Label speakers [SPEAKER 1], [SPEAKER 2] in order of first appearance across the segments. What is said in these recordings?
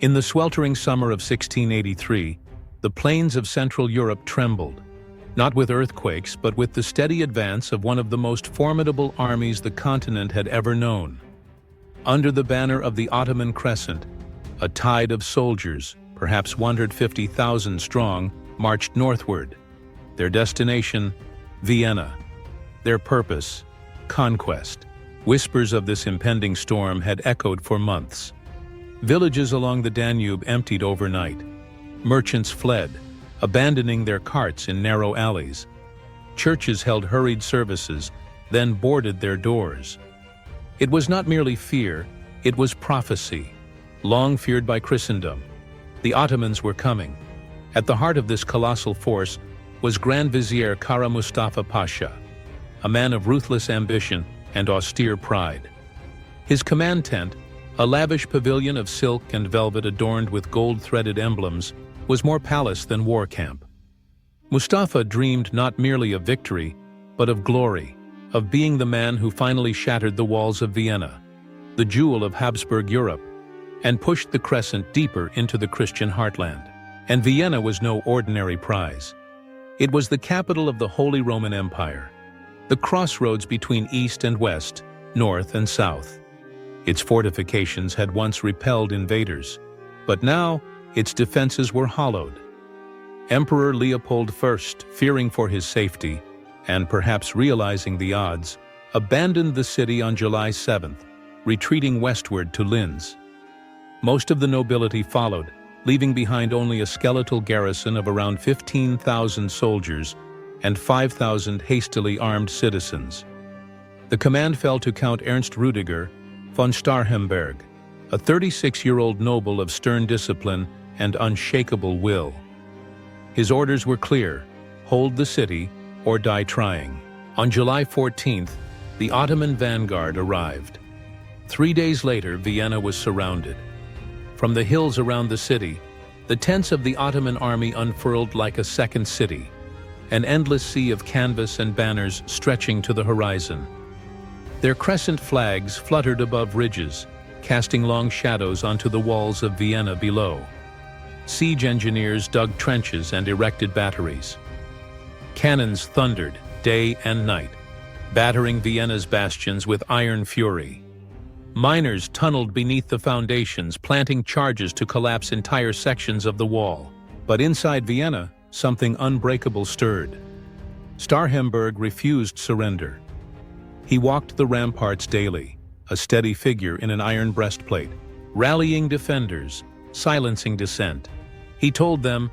[SPEAKER 1] In the sweltering summer of 1683, the plains of Central Europe trembled, not with earthquakes but with the steady advance of one of the most formidable armies the continent had ever known. Under the banner of the Ottoman Crescent, a tide of soldiers, perhaps 150,000 strong, marched northward. Their destination, Vienna. Their purpose, conquest. Whispers of this impending storm had echoed for months. Villages along the Danube emptied overnight. Merchants fled, abandoning their carts in narrow alleys. Churches held hurried services, then boarded their doors. It was not merely fear, it was prophecy, long feared by Christendom. The Ottomans were coming. At the heart of this colossal force was Grand Vizier Kara Mustafa Pasha, a man of ruthless ambition and austere pride. His command tent, a lavish pavilion of silk and velvet adorned with gold-threaded emblems, was more palace than war camp. Mustafa dreamed not merely of victory, but of glory, of being the man who finally shattered the walls of Vienna, the jewel of Habsburg Europe, and pushed the Crescent deeper into the Christian heartland. And Vienna was no ordinary prize. It was the capital of the Holy Roman Empire, the crossroads between East and West, North and South. Its fortifications had once repelled invaders, but now its defenses were hollowed. Emperor Leopold I, fearing for his safety, and perhaps realizing the odds, abandoned the city on July 7th, retreating westward to Linz. Most of the nobility followed, leaving behind only a skeletal garrison of around 15,000 soldiers and 5,000 hastily armed citizens. The command fell to Count Ernst Rüdiger von Starhemberg, a 36-year-old noble of stern discipline and unshakable will. His orders were clear: hold the city or die trying. On July 14th, the Ottoman vanguard arrived. 3 days later, Vienna was surrounded. From the hills around the city, the tents of the Ottoman army unfurled like a second city, an endless sea of canvas and banners stretching to the horizon. Their crescent flags fluttered above ridges, casting long shadows onto the walls of Vienna below. Siege engineers dug trenches and erected batteries. Cannons thundered day and night, battering Vienna's bastions with iron fury. Miners tunneled beneath the foundations, planting charges to collapse entire sections of the wall. But inside Vienna, something unbreakable stirred. Starhemberg refused surrender. He walked the ramparts daily, a steady figure in an iron breastplate, rallying defenders, silencing dissent. He told them,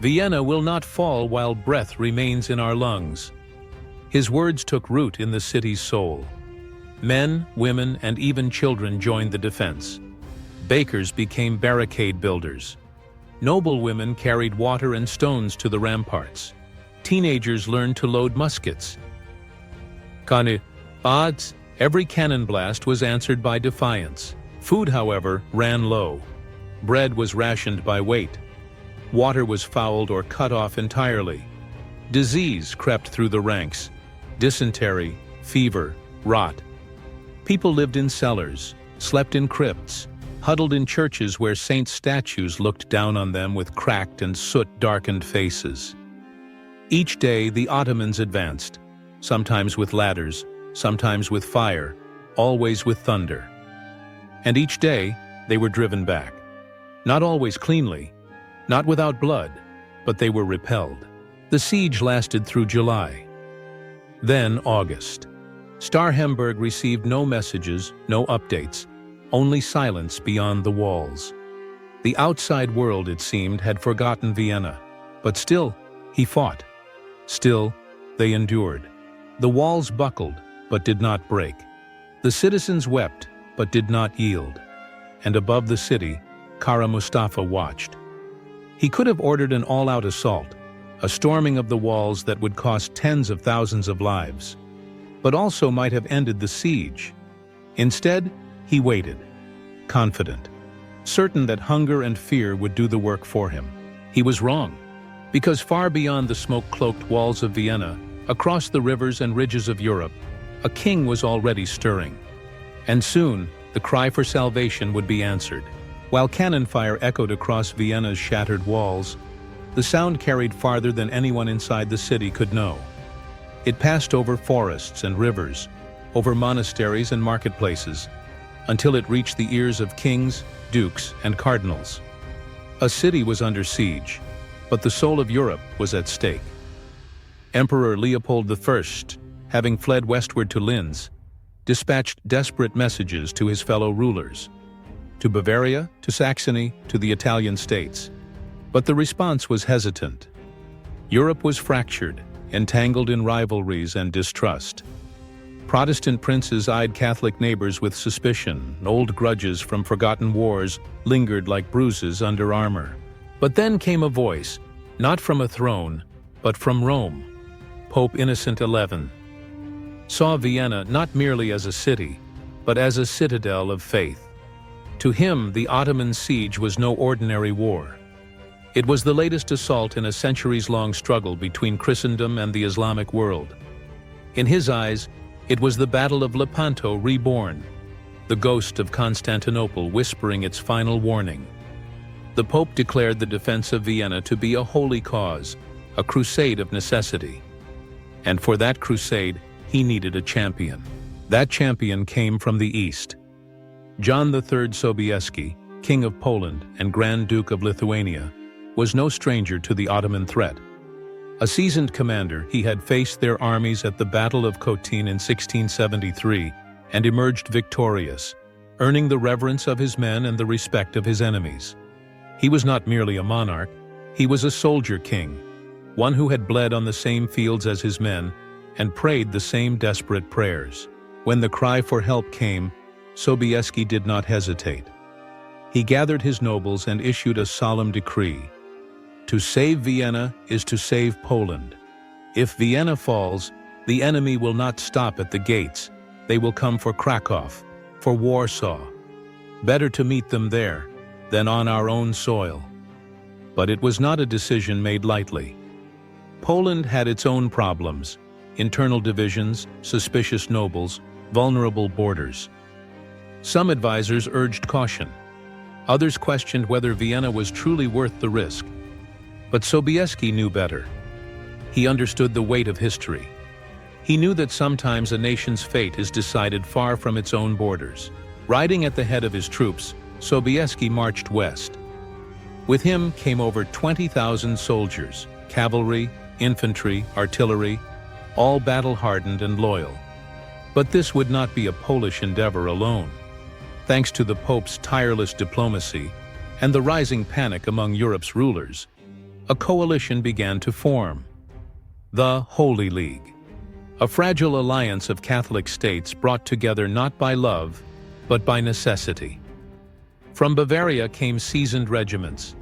[SPEAKER 1] "Vienna will not fall while breath remains in our lungs." His words took root in the city's soul. Men, women, and even children joined the defense. Bakers became barricade builders. Noble women carried water and stones to the ramparts. Teenagers learned to load muskets. Every cannon blast was answered by defiance. Food, however, ran low. Bread was rationed by weight. Water was fouled or cut off entirely. Disease crept through the ranks: dysentery, fever, rot. People lived in cellars, slept in crypts, huddled in churches where saints' statues looked down on them with cracked and soot-darkened faces. Each day the Ottomans advanced, sometimes with ladders, sometimes with fire, always with thunder. And each day they were driven back. Not always cleanly, not without blood, but they were repelled. The siege lasted through July. Then August. Starhemberg received no messages, no updates, only silence beyond the walls. The outside world, it seemed, had forgotten Vienna, but still, he fought. Still, they endured. The walls buckled, but did not break. The citizens wept, but did not yield. And above the city, Kara Mustafa watched. He could have ordered an all-out assault, a storming of the walls that would cost tens of thousands of lives, but also might have ended the siege. Instead, he waited, confident, certain that hunger and fear would do the work for him. He was wrong, because far beyond the smoke-cloaked walls of Vienna, across the rivers and ridges of Europe, a king was already stirring. And soon, the cry for salvation would be answered. While cannon fire echoed across Vienna's shattered walls, the sound carried farther than anyone inside the city could know. It passed over forests and rivers, over monasteries and marketplaces, until it reached the ears of kings, dukes, and cardinals. A city was under siege, but the soul of Europe was at stake. Emperor Leopold I, having fled westward to Linz, dispatched desperate messages to his fellow rulers, to Bavaria, to Saxony, to the Italian states. But the response was hesitant. Europe was fractured, entangled in rivalries and distrust. Protestant princes eyed Catholic neighbors with suspicion. Old grudges from forgotten wars lingered like bruises under armor. But then came a voice, not from a throne, but from Rome. Pope Innocent XI saw Vienna not merely as a city, but as a citadel of faith. To him, the Ottoman siege was no ordinary war. It was the latest assault in a centuries-long struggle between Christendom and the Islamic world. In his eyes, it was the Battle of Lepanto reborn, the ghost of Constantinople whispering its final warning. The Pope declared the defense of Vienna to be a holy cause, a crusade of necessity. And for that crusade, he needed a champion. That champion came from the East. John III Sobieski, King of Poland and Grand Duke of Lithuania, was no stranger to the Ottoman threat. A seasoned commander, he had faced their armies at the Battle of Kotin in 1673 and emerged victorious, earning the reverence of his men and the respect of his enemies. He was not merely a monarch, he was a soldier king, one who had bled on the same fields as his men and prayed the same desperate prayers. When the cry for help came, Sobieski did not hesitate. He gathered his nobles and issued a solemn decree. To save Vienna is to save Poland. If Vienna falls, the enemy will not stop at the gates. They will come for Krakow, for Warsaw. Better to meet them there than on our own soil. But it was not a decision made lightly. Poland had its own problems: internal divisions, suspicious nobles, vulnerable borders. Some advisors urged caution. Others questioned whether Vienna was truly worth the risk. But Sobieski knew better. He understood the weight of history. He knew that sometimes a nation's fate is decided far from its own borders. Riding at the head of his troops, Sobieski marched west. With him came over 20,000 soldiers, cavalry, infantry, artillery, all battle-hardened and loyal. But this would not be a Polish endeavor alone. Thanks to the Pope's tireless diplomacy and the rising panic among Europe's rulers, a coalition began to form. The Holy League, a fragile alliance of Catholic states brought together not by love, but by necessity. From Bavaria came seasoned regiments.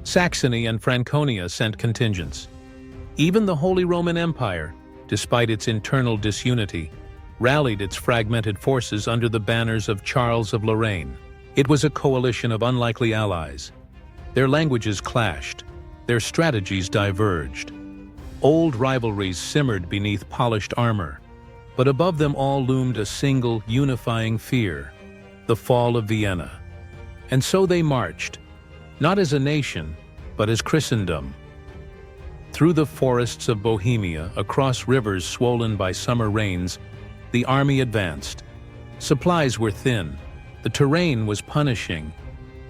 [SPEAKER 1] Saxony and Franconia sent contingents. Even the Holy Roman Empire, despite its internal disunity, rallied its fragmented forces under the banners of Charles of Lorraine. It was a coalition of unlikely allies. Their languages clashed, their strategies diverged. Old rivalries simmered beneath polished armor, but above them all loomed a single unifying fear: the fall of Vienna. And so they marched, not as a nation, but as Christendom. Through the forests of Bohemia, across rivers swollen by summer rains, the army advanced. Supplies were thin, the terrain was punishing,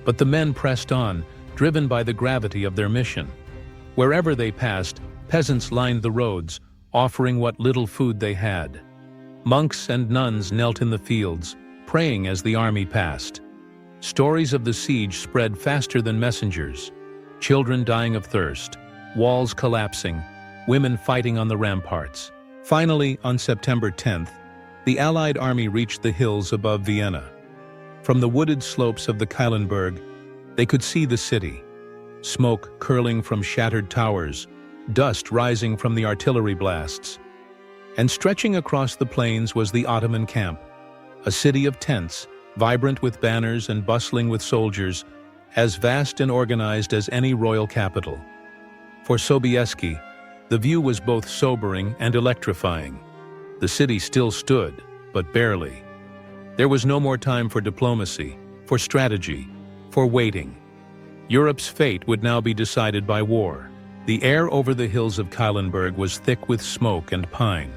[SPEAKER 1] but the men pressed on, driven by the gravity of their mission. Wherever they passed, peasants lined the roads, offering what little food they had. Monks and nuns knelt in the fields, praying as the army passed. Stories of the siege spread faster than messengers. Children dying of thirst, walls collapsing, women fighting on the ramparts. Finally, on September 10th, the Allied army reached the hills above Vienna. From the wooded slopes of the Keilenberg, they could see the city. Smoke curling from shattered towers, dust rising from the artillery blasts. And stretching across the plains was the Ottoman camp, a city of tents, vibrant with banners and bustling with soldiers, as vast and organized as any royal capital. For Sobieski, the view was both sobering and electrifying. The city still stood, but barely. There was no more time for diplomacy, for strategy, for waiting. Europe's fate would now be decided by war. The air over the hills of Kahlenberg was thick with smoke and pine.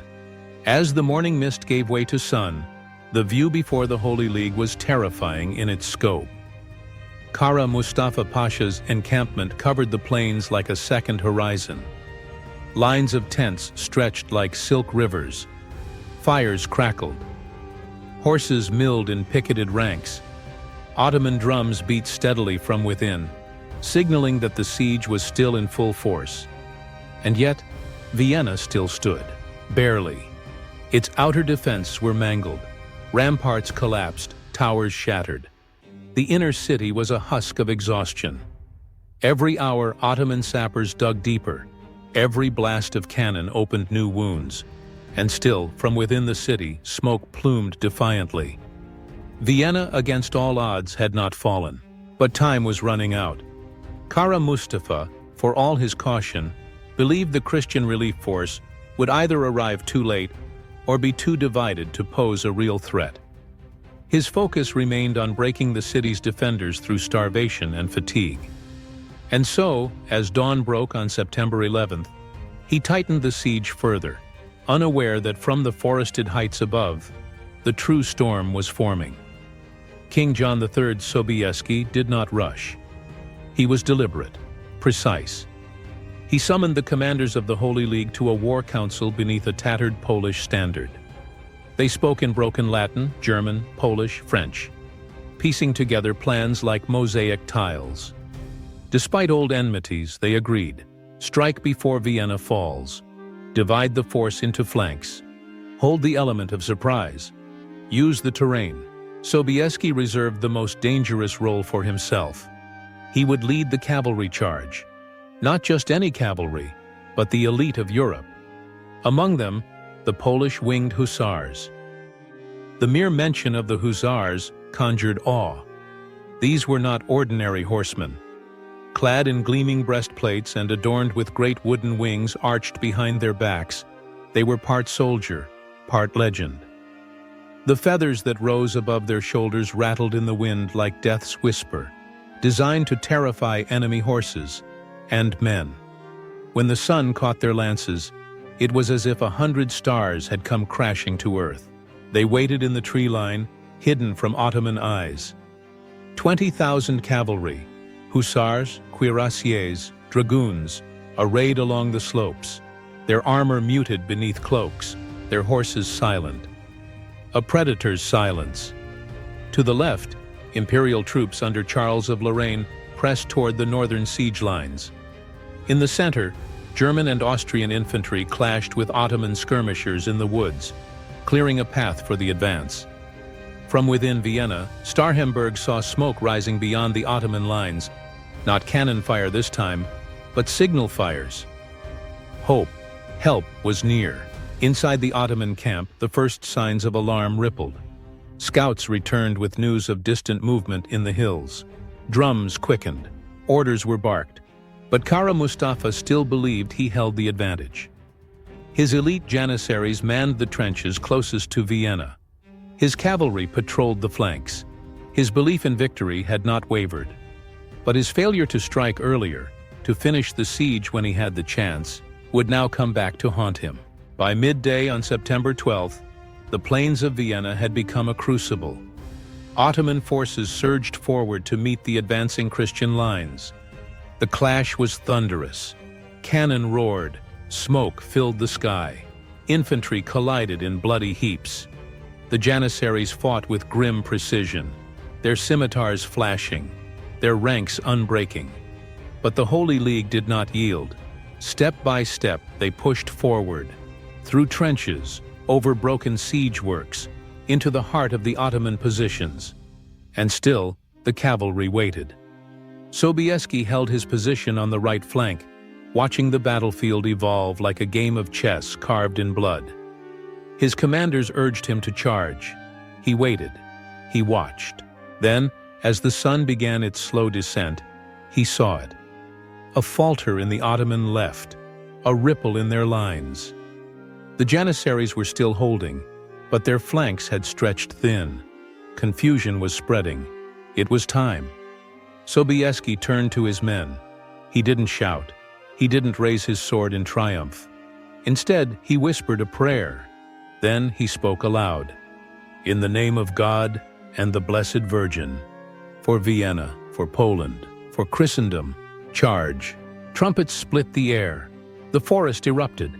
[SPEAKER 1] As the morning mist gave way to sun, the view before the Holy League was terrifying in its scope. Kara Mustafa Pasha's encampment covered the plains like a second horizon. Lines of tents stretched like silk rivers. Fires crackled. Horses milled in picketed ranks. Ottoman drums beat steadily from within, signaling that the siege was still in full force. And yet, Vienna still stood, barely. Its outer defenses were mangled. Ramparts collapsed, towers shattered. The inner city was a husk of exhaustion. Every hour, Ottoman sappers dug deeper. Every blast of cannon opened new wounds. And still, from within the city, smoke plumed defiantly. Vienna, against all odds, had not fallen. But time was running out. Kara Mustafa, for all his caution, believed the Christian relief force would either arrive too late or be too divided to pose a real threat. His focus remained on breaking the city's defenders through starvation and fatigue. And so, as dawn broke on September 11th, he tightened the siege further, unaware that from the forested heights above, the true storm was forming. King John III Sobieski did not rush. He was deliberate, precise. He summoned the commanders of the Holy League to a war council beneath a tattered Polish standard. They spoke in broken Latin, German, Polish, French, piecing together plans like mosaic tiles. Despite old enmities, they agreed: strike before Vienna falls, divide the force into flanks, hold the element of surprise, use the terrain. Sobieski reserved the most dangerous role for himself. He would lead the cavalry charge. Not just any cavalry, but the elite of Europe. Among them, the Polish Winged Hussars. The mere mention of the Hussars conjured awe. These were not ordinary horsemen. Clad in gleaming breastplates and adorned with great wooden wings arched behind their backs, they were part soldier, part legend. The feathers that rose above their shoulders rattled in the wind like death's whisper, designed to terrify enemy horses and men. When the sun caught their lances, it was as if 100 stars had come crashing to earth. They waited in the tree line, hidden from Ottoman eyes. 20,000 cavalry, hussars, cuirassiers, dragoons, arrayed along the slopes, their armor muted beneath cloaks, their horses silent. A predator's silence. To the left, imperial troops under Charles of Lorraine pressed toward the northern siege lines. In the center, German and Austrian infantry clashed with Ottoman skirmishers in the woods, clearing a path for the advance. From within Vienna, Starhemberg saw smoke rising beyond the Ottoman lines. Not cannon fire this time, but signal fires. Hope, help was near. Inside the Ottoman camp, the first signs of alarm rippled. Scouts returned with news of distant movement in the hills. Drums quickened. Orders were barked. But Kara Mustafa still believed he held the advantage. His elite janissaries manned the trenches closest to Vienna. His cavalry patrolled the flanks. His belief in victory had not wavered. But his failure to strike earlier, to finish the siege when he had the chance, would now come back to haunt him. By midday on September 12th, the plains of Vienna had become a crucible. Ottoman forces surged forward to meet the advancing Christian lines. The clash was thunderous. Cannon roared. Smoke filled the sky. Infantry collided in bloody heaps. The janissaries fought with grim precision, their scimitars flashing, their ranks unbreaking. But the Holy League did not yield. Step by step, they pushed forward, through trenches, over broken siege works, into the heart of the Ottoman positions. And still, the cavalry waited. Sobieski held his position on the right flank, watching the battlefield evolve like a game of chess carved in blood. His commanders urged him to charge. He waited. He watched. Then, as the sun began its slow descent, he saw it. A falter in the Ottoman left, a ripple in their lines. The janissaries were still holding, but their flanks had stretched thin. Confusion was spreading. It was time. Sobieski turned to his men. He didn't shout. He didn't raise his sword in triumph. Instead, he whispered a prayer. Then he spoke aloud. "In the name of God and the Blessed Virgin, for Vienna, for Poland, for Christendom, charge." Trumpets split the air. The forest erupted.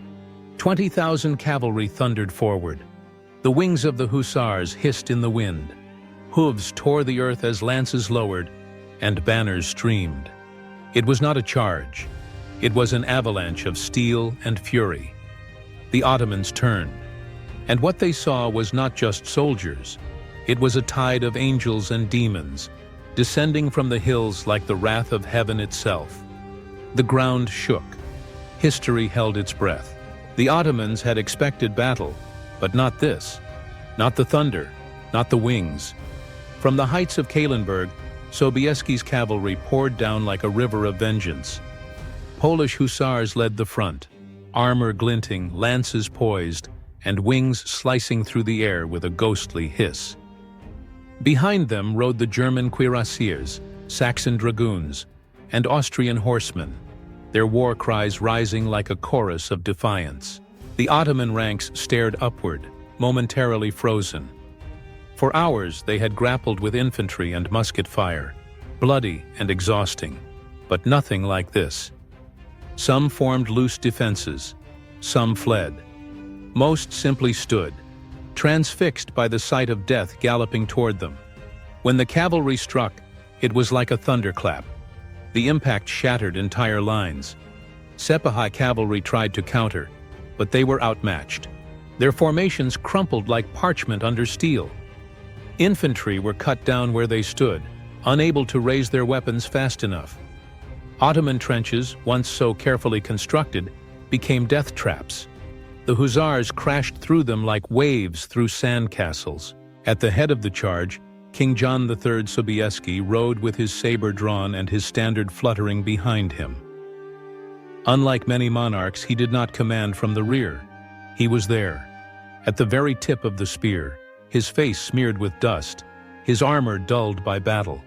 [SPEAKER 1] 20,000 cavalry thundered forward. The wings of the hussars hissed in the wind. Hooves tore the earth as lances lowered, and banners streamed. It was not a charge. It was an avalanche of steel and fury. The Ottomans turned, and what they saw was not just soldiers. It was a tide of angels and demons, descending from the hills like the wrath of heaven itself. The ground shook. History held its breath. The Ottomans had expected battle, but not this. Not the thunder, not the wings. From the heights of Kahlenberg, Sobieski's cavalry poured down like a river of vengeance. Polish hussars led the front, armor glinting, lances poised, and wings slicing through the air with a ghostly hiss. Behind them rode the German cuirassiers, Saxon dragoons, and Austrian horsemen, their war cries rising like a chorus of defiance. The Ottoman ranks stared upward, momentarily frozen. For hours they had grappled with infantry and musket fire, bloody and exhausting, but nothing like this. Some formed loose defenses, some fled. Most simply stood, transfixed by the sight of death galloping toward them. When the cavalry struck, it was like a thunderclap. The impact shattered entire lines. Sepahi cavalry tried to counter, but they were outmatched. Their formations crumpled like parchment under steel. Infantry were cut down where they stood, unable to raise their weapons fast enough. Ottoman trenches, once so carefully constructed, became death traps. The hussars crashed through them like waves through sand castles. At the head of the charge, King John III Sobieski rode with his saber drawn and his standard fluttering behind him. Unlike many monarchs, he did not command from the rear. He was there, at the very tip of the spear, his face smeared with dust, his armor dulled by battle.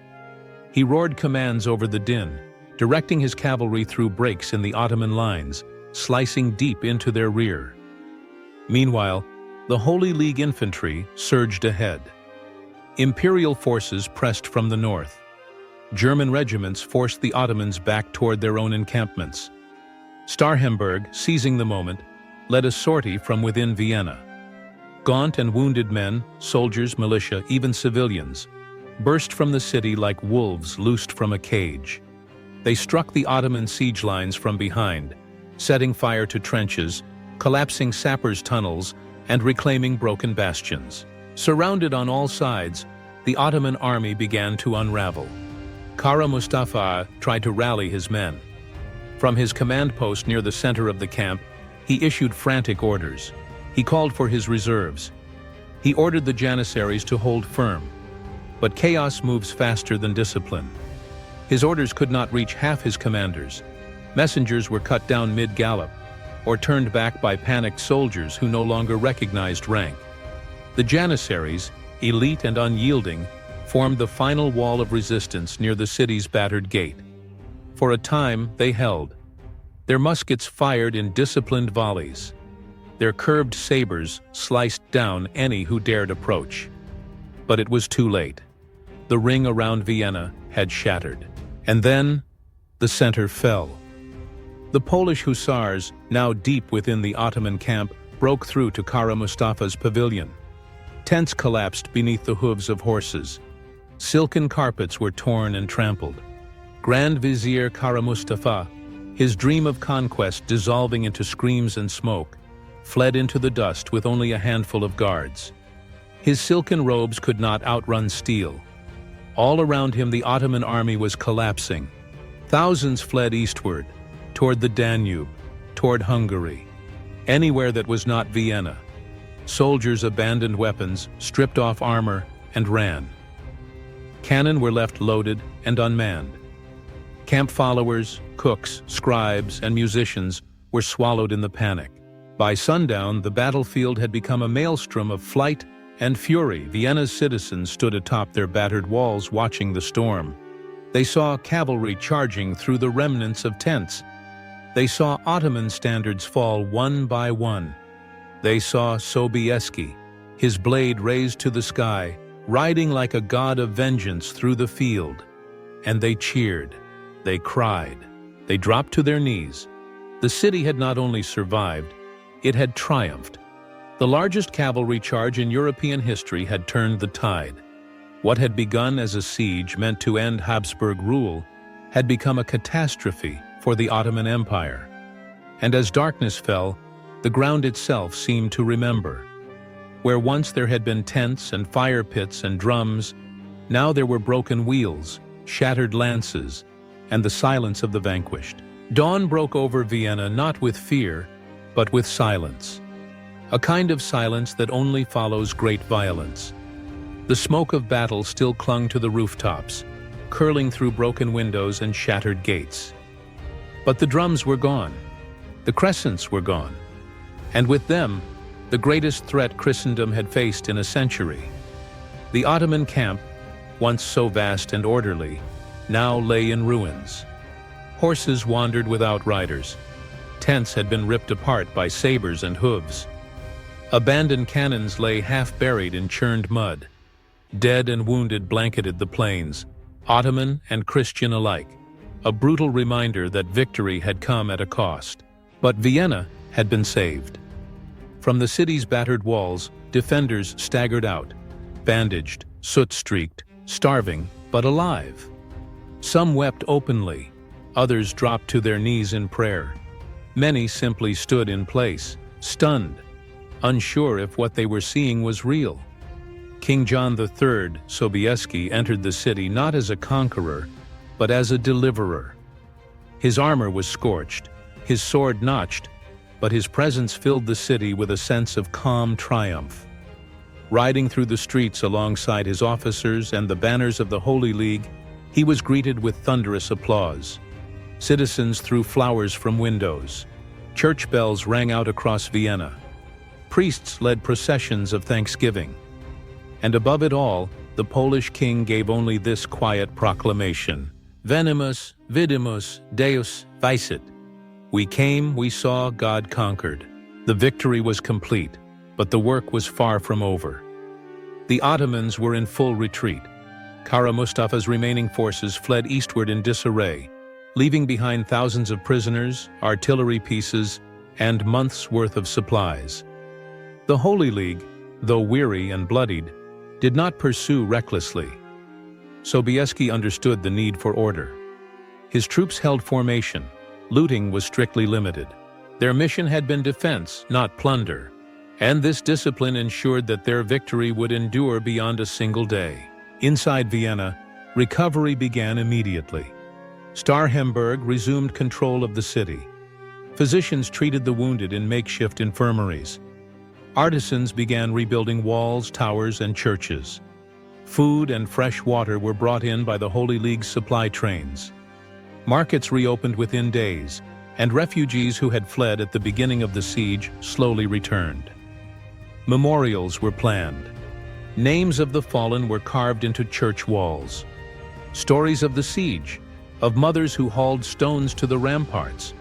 [SPEAKER 1] He roared commands over the din, directing his cavalry through breaks in the Ottoman lines, slicing deep into their rear. Meanwhile, the Holy League infantry surged ahead. Imperial forces pressed from the north. German regiments forced the Ottomans back toward their own encampments. Starhemberg, seizing the moment, led a sortie from within Vienna. Gaunt and wounded men, soldiers, militia, even civilians, burst from the city like wolves loosed from a cage. They struck the Ottoman siege lines from behind, setting fire to trenches, collapsing sappers' tunnels, and reclaiming broken bastions. Surrounded on all sides, the Ottoman army began to unravel. Kara Mustafa tried to rally his men. From his command post near the center of the camp, he issued frantic orders. He called for his reserves. He ordered the Janissaries to hold firm. But chaos moves faster than discipline. His orders could not reach half his commanders. Messengers were cut down mid-gallop, or turned back by panicked soldiers who no longer recognized rank. The Janissaries, elite and unyielding, formed the final wall of resistance near the city's battered gate. For a time, they held. Their muskets fired in disciplined volleys. Their curved sabers sliced down any who dared approach. But it was too late. The ring around Vienna had shattered. And then, the center fell. The Polish hussars, now deep within the Ottoman camp, broke through to Kara Mustafa's pavilion. Tents collapsed beneath the hooves of horses. Silken carpets were torn and trampled. Grand Vizier Kara Mustafa, his dream of conquest dissolving into screams and smoke, fled into the dust with only a handful of guards. His silken robes could not outrun steel. All around him the Ottoman army was collapsing. Thousands fled eastward, toward the Danube, toward Hungary, anywhere that was not Vienna. Soldiers abandoned weapons, stripped off armor, and ran. Cannon were left loaded and unmanned. Camp followers, cooks, scribes, and musicians were swallowed in the panic. By sundown, the battlefield had become a maelstrom of flight and fury. Vienna's citizens stood atop their battered walls watching the storm. They saw cavalry charging through the remnants of tents. They saw Ottoman standards fall one by one. They saw Sobieski, his blade raised to the sky, riding like a god of vengeance through the field. And they cheered, they cried, they dropped to their knees. The city had not only survived, it had triumphed. The largest cavalry charge in European history had turned the tide. What had begun as a siege meant to end Habsburg rule had become a catastrophe for the Ottoman Empire. And as darkness fell, the ground itself seemed to remember. Where once there had been tents and fire pits and drums, now there were broken wheels, shattered lances, and the silence of the vanquished. Dawn broke over Vienna not with fear, but with silence. A kind of silence that only follows great violence. The smoke of battle still clung to the rooftops, curling through broken windows and shattered gates. But the drums were gone. The crescents were gone. And with them, the greatest threat Christendom had faced in a century. The Ottoman camp, once so vast and orderly, now lay in ruins. Horses wandered without riders. Tents had been ripped apart by sabers and hooves. Abandoned cannons lay half-buried in churned mud. Dead and wounded blanketed the plains, Ottoman and Christian alike, a brutal reminder that victory had come at a cost. But Vienna had been saved. From the city's battered walls, defenders staggered out, bandaged, soot-streaked, starving, but alive. Some wept openly, others dropped to their knees in prayer. Many simply stood in place, stunned, unsure if what they were seeing was real. King John III Sobieski entered the city not as a conqueror, but as a deliverer. His armor was scorched, his sword notched, but his presence filled the city with a sense of calm triumph. Riding through the streets alongside his officers and the banners of the Holy League, he was greeted with thunderous applause. Citizens threw flowers from windows. Church bells rang out across Vienna. Priests led processions of thanksgiving. And above it all, the Polish king gave only this quiet proclamation: Venimus, vidimus, Deus vicit. We came, we saw, God conquered. The victory was complete, but the work was far from over. The Ottomans were in full retreat. Kara Mustafa's remaining forces fled eastward in disarray, leaving behind thousands of prisoners, artillery pieces, and months' worth of supplies. The Holy League, though weary and bloodied, did not pursue recklessly. Sobieski understood the need for order. His troops held formation. Looting was strictly limited. Their mission had been defense, not plunder, and this discipline ensured that their victory would endure beyond a single day. Inside Vienna, recovery began immediately. Starhemberg resumed control of the city. Physicians treated the wounded in makeshift infirmaries. Artisans began rebuilding walls, towers, and churches. Food and fresh water were brought in by the Holy League's supply trains. Markets reopened within days, and refugees who had fled at the beginning of the siege slowly returned. Memorials were planned. Names of the fallen were carved into church walls. Stories of the siege, of mothers who hauled stones to the ramparts,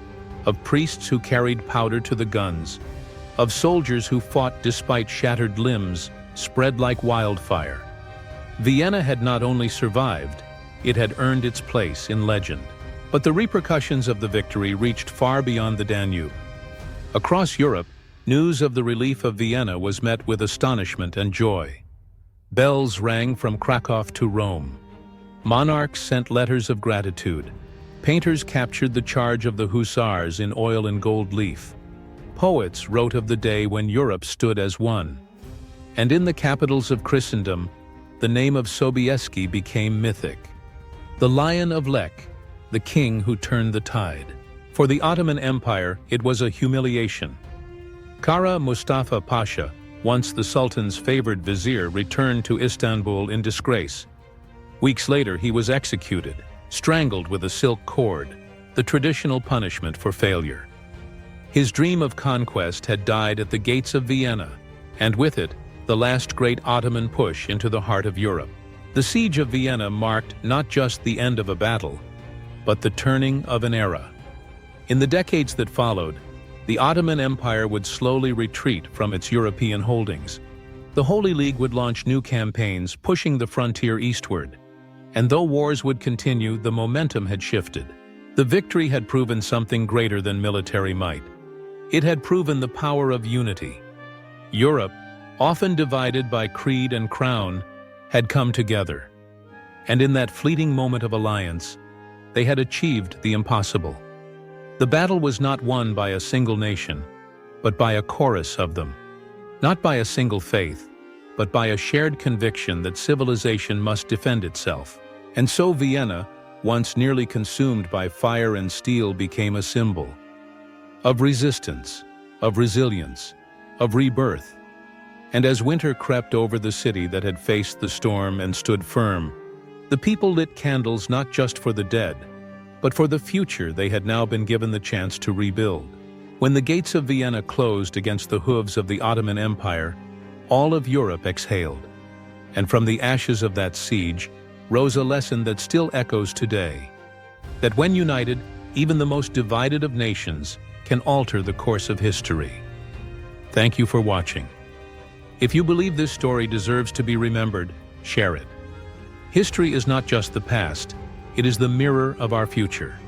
[SPEAKER 1] of priests who carried powder to the guns, of soldiers who fought despite shattered limbs, spread like wildfire. Vienna had not only survived, it had earned its place in legend. But the repercussions of the victory reached far beyond the Danube. Across Europe, news of the relief of Vienna was met with astonishment and joy. Bells rang from Krakow to Rome. Monarchs sent letters of gratitude. Painters captured the charge of the hussars in oil and gold leaf. Poets wrote of the day when Europe stood as one. And in the capitals of Christendom, the name of Sobieski became mythic. The Lion of Lech, the king who turned the tide. For the Ottoman Empire, it was a humiliation. Kara Mustafa Pasha, once the Sultan's favored vizier, returned to Istanbul in disgrace. Weeks later, he was executed, strangled with a silk cord, the traditional punishment for failure. His dream of conquest had died at the gates of Vienna, and with it, the last great Ottoman push into the heart of Europe. The Siege of Vienna marked not just the end of a battle, but the turning of an era. In the decades that followed, the Ottoman Empire would slowly retreat from its European holdings. The Holy League would launch new campaigns, pushing the frontier eastward. And though wars would continue, the momentum had shifted. The victory had proven something greater than military might. It had proven the power of unity. Europe, often divided by creed and crown, had come together. And in that fleeting moment of alliance, they had achieved the impossible. The battle was not won by a single nation, but by a chorus of them. Not by a single faith, but by a shared conviction that civilization must defend itself. And so Vienna, once nearly consumed by fire and steel, became a symbol of resistance, of resilience, of rebirth. And as winter crept over the city that had faced the storm and stood firm, the people lit candles not just for the dead, but for the future they had now been given the chance to rebuild. When the gates of Vienna closed against the hooves of the Ottoman Empire, all of Europe exhaled. And from the ashes of that siege rose a lesson that still echoes today: that when united, even the most divided of nations can alter the course of history. Thank you for watching. If you believe this story deserves to be remembered, share it. History is not just the past, it is the mirror of our future.